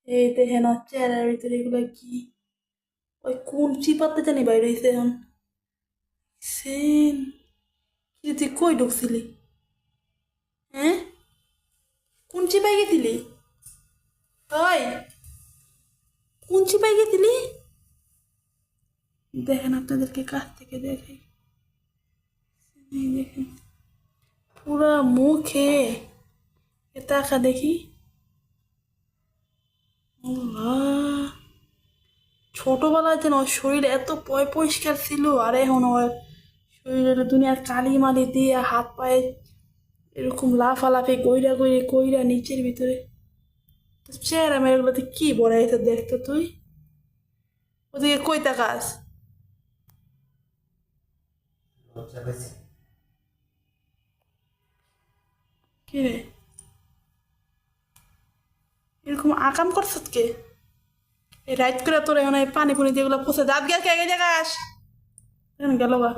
এই দেখেন চেহারার ভিতরে এগুলো কি? ওই কোন চিপাতে জানি বাইরে হয়েছে এখন। সেন, কি তুই কই ঢুকছিলি? হ্যাঁ, কোন চিপাই গেছিলি? ওই, কোন চিপাই গেছিলি? দেখেন আপনাদেরকে কাছ থেকে দেখাই। এই দেখেন পুরা মুখে এ তাকা দেখি। আল্লাহ, ছোটবেলায় যেন ওর শরীর এত পরিষ্কার ছিল, আর এখন ওর শরীরের দুনিয়ার কালি মালি দিয়ে হাত পায়ে এরকম লাফালাফি কইরা কইরে কইরা নিচের ভিতরে। তো চেহারা মেয়েগুলোতে কি বড়াইছে দেখতো তুই? ওদিকে কই তাকাস? কি রে, এরকম আকাম করছত কে? এই রাইত করে তোর এখন এই পানি পুনি যেগুলো পচে দাঁত গেল কে জায়গায় আস। এখন গেল গা।